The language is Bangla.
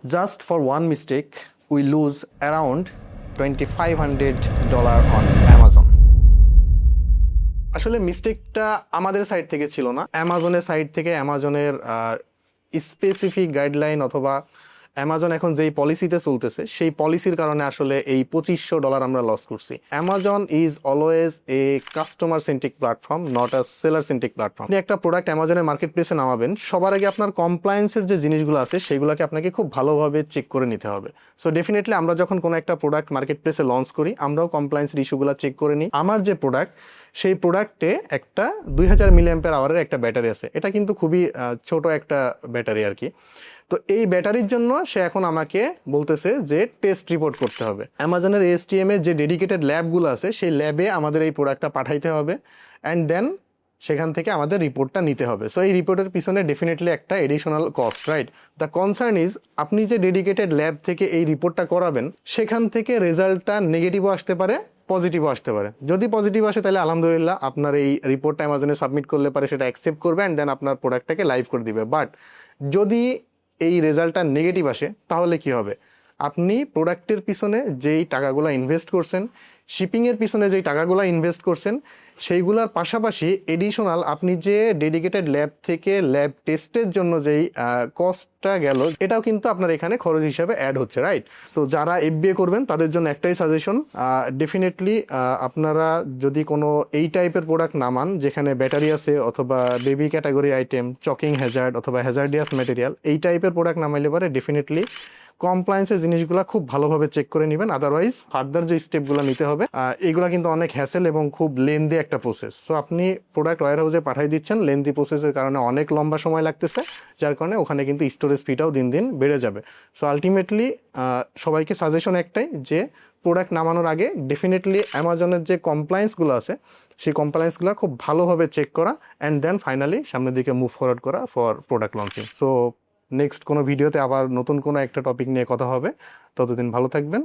Just for one mistake, we lose around $2,500 on Amazon. আসলে মিস্টেকটা আমাদের সাইড থেকে ছিল না, অ্যামাজনের সাইড থেকে। অ্যামাজনের স্পেসিফিক গাইডলাইন অথবা অ্যামাজন এখন যেই পলিসিতে চলতেছে সেই পলিসির কারণে আসলে এই $2,500 আমরা লস করছি। Amazon is always a customer centric platform, not a seller centric platform. আপনি একটা প্রোডাক্ট অ্যামাজনের মার্কেট প্লেসে নামাবেন, সবার আগে আপনার কমপ্লায়েন্সের যে জিনিসগুলো আছে সেগুলোকে আপনাকে খুব ভালোভাবে চেক করে নিতে হবে। সো ডেফিনেটলি আমরা যখন কোনো একটা প্রোডাক্ট মার্কেট প্লেসে লঞ্চ করি, আমরাও কমপ্লায়েন্সের ইস্যুগুলো চেক করে নিই। আমার যে প্রোডাক্ট, সেই প্রোডাক্টে একটা 2000 mAh একটা ব্যাটারি আছে। এটা কিন্তু খুবই ছোট একটা ব্যাটারি আর কি। তো এই ব্যাটারির জন্য সে এখন আমাকে বলতেছে যে টেস্ট রিপোর্ট করতে হবে। অ্যামাজনের ASTM এর যে ডেডিকেটেড ল্যাবগুলো আছে সেই ল্যাবে আমাদের এই প্রোডাক্টটা পাঠাইতে হবে, অ্যান্ড দেন সেখান থেকে আমাদের রিপোর্টটা নিতে হবে। সো এই রিপোর্টের পিছনে ডেফিনেটলি একটা additional cost, right? The concern is, আপনি যে ডেডিকেটেড ল্যাব থেকে এই রিপোর্টটা করাবেন সেখান থেকে রেজাল্টটা নেগেটিভও আসতে পারে, পজিটিভও আসতে পারে। যদি পজিটিভ আসে তাহলে আলহামদুলিল্লাহ, আপনার এই রিপোর্টটা অ্যামাজনে সাবমিট করলে পারে সেটা অ্যাকসেপ্ট করবে অ্যান্ড দেন আপনার প্রোডাক্টটাকে লাইভ করে দিবে। বাট যদি এই রেজাল্টটা নেগেটিভ আসে তাহলে কি হবে? আপনি প্রোডাক্টের পিছনে যেই টাকাগুলো ইনভেস্ট করছেন, শিপিংয়ের পিছনে যেই টাকাগুলো ইনভেস্ট করছেন, সেইগুলোর পাশাপাশি এডিশনাল আপনি যে ডেডিকেটেড ল্যাব থেকে ল্যাব টেস্টের জন্য যেই কস্টটা গেল, এটাও কিন্তু আপনার এখানে খরচ হিসাবে অ্যাড হচ্ছে, রাইট? সো যারা FBA করবেন তাদের জন্য একটাই সাজেশন, ডেফিনেটলি আপনারা যদি কোনো এই টাইপের প্রোডাক্ট নামান যেখানে ব্যাটারি আছে অথবা বেবি ক্যাটাগরি আইটেম, চকিং হ্যাজার্ড অথবা হ্যাজার্ডিয়াস ম্যাটেরিয়াল, এই টাইপের প্রোডাক্ট নামাইলে পরে ডেফিনেটলি কমপ্লায়েন্সের জিনিসগুলো খুব ভালোভাবে চেক করে নেবেন। আদারওয়াইজ ফার্দার যে স্টেপগুলো নিতে হবে এগুলো কিন্তু অনেক হ্যাসেল এবং খুব লেন্দি একটা প্রসেস। সো আপনি প্রোডাক্ট ওয়্যার হাউসে পাঠিয়ে দিচ্ছেন, লেন্দি প্রসেসের কারণে অনেক লম্বা সময় লাগতেছে, যার কারণে ওখানে কিন্তু স্টোরেজ ফিটাও দিন দিন বেড়ে যাবে। সো আলটিমেটলি সবাইকে সাজেশন একটাই, যে প্রোডাক্ট নামানোর আগে ডেফিনেটলি অ্যামাজনের যে কমপ্লায়েন্সগুলো আছে সেই কমপ্লায়েন্সগুলো খুব ভালোভাবে চেক করা, অ্যান্ড দেন ফাইনালি সামনের দিকে মুভ ফরওয়ার্ড করা for product launching. So next কোনো ভিডিওতে আবার নতুন কোনো একটা টপিক নিয়ে কথা হবে। ততদিন ভালো থাকবেন।